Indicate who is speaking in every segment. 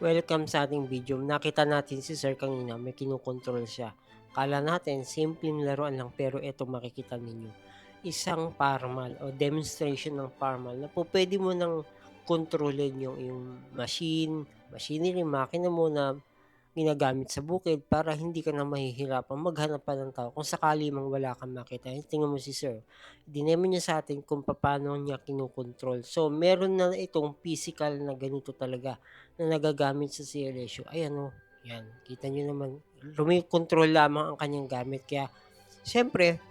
Speaker 1: Welcome sa ating video. Nakita natin si Sir kanina may kinokontrol siya. Akala natin simpleng laruan lang pero eto makikita ninyo, isang parmal o demonstration ng parmal na pupuwede mo ng kontrolin yung iyong machinery, makina mo na ginagamit sa bukid para hindi ka na mahihirapang maghanap pa ng tao kung sakali mang wala kang makita. Tingnan mo si Sir, dinemo niya sa atin kung papaano niya kinokontrol. So, meron na itong physical na ganito talaga na nagagamit sa CLSU. Ayan oh, yan. Kita niyo naman, control lamang ang kanyang gamit. Kaya, siyempre,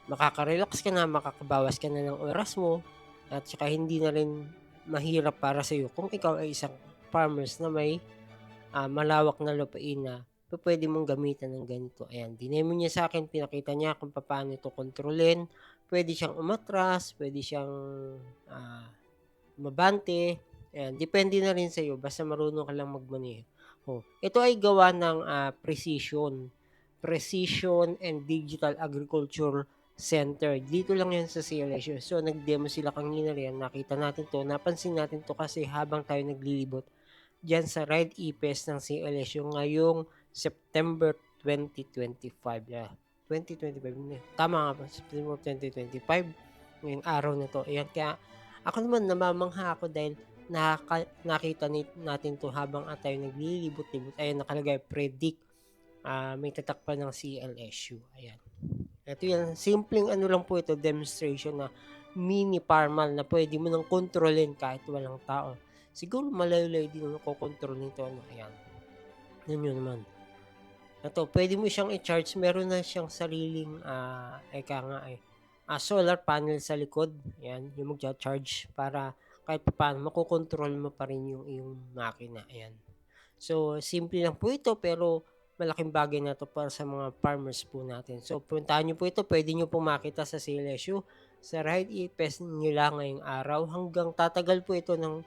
Speaker 1: makaka-relax ka na, makakabawas ka na ng oras mo, at saka hindi na rin mahirap para sa iyo kung ikaw ay isang farmers na may malawak na lupain na pupuwede mong gamitan ng ganito. Ayan, dinemo niya sa akin, pinakita niya kung papaano ito kontrolin. Puwede siyang umatras, puwede siyang, ah, umabante, ayan. Depende na rin sa'yo basta marunong ka lang magmaneho. Oh, ito ay gawa ng, Precision and Digital Agriculture Center. Dito lang 'yan sa CLSU. So, nag-demo sila kanina rin, nakita natin 'to, napansin natin 'to kasi habang tayo naglilibot diyan sa Ride e-Fest ng CLSU ngayong September 2025, 2025 na, tama nga ba? September 2025, ngayong araw na 'to, ayan. Kaya ako naman namamangha ako dahil nakita natin 'to habang, tayo naglilibot-libot, ayan nakalagay predict, may tatak pa ng CLSU, ayan. Ito 'yan, simpleng ano lang po ito, demonstration na mini farmal na puwede mo ng kontrolin kahit walang tao. Siguro malayo-layo din nakokontrol nito ano, ayan. Tignan niyo naman. Ito puwede mo siyang i-charge, meron na siyang sariling, eka nga, solar panel sa likod, ayan, yung magcha-charge para kahit papaano makokontrol mo pa rin yung iyong makina, ayan. So, simple lang po ito pero malaking bagay na 'to para sa mga farmers po natin. So, puntahan niyo po ito, puwede niyo pong makita sa CLSU, sa Ride e-Fest nila ngayong araw hanggang tatagal po ito ng,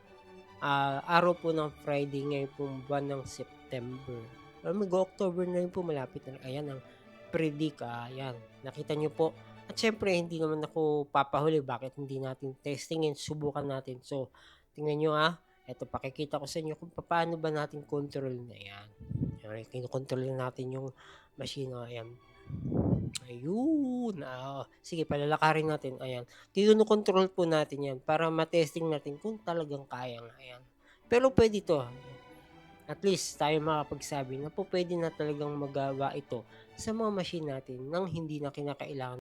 Speaker 1: araw po ng Friday ngayong pong buwan ng September. Mag-o-October na rin po, malapit na, ayan ang predict, ayan, nakita niyo po. At siyempre hindi naman ako papahuli, bakit hindi natin testingin, subukan natin. So, tingnan niyo, eto pakikita ko sa inyo kung paano ba natin control na 'yan. Ayan, kinokontrol na natin yung machine, oh, ayan. Ayun, sige palalakarin natin, ayan. Kinokontrol po natin 'yan para ma-testing natin kung talagang kaya nga, ayan. Pero puwede 'to, at least tayo makapagsabi na pupuwede na talagang magawa ito sa mga machine natin ng hindi na kinakailangan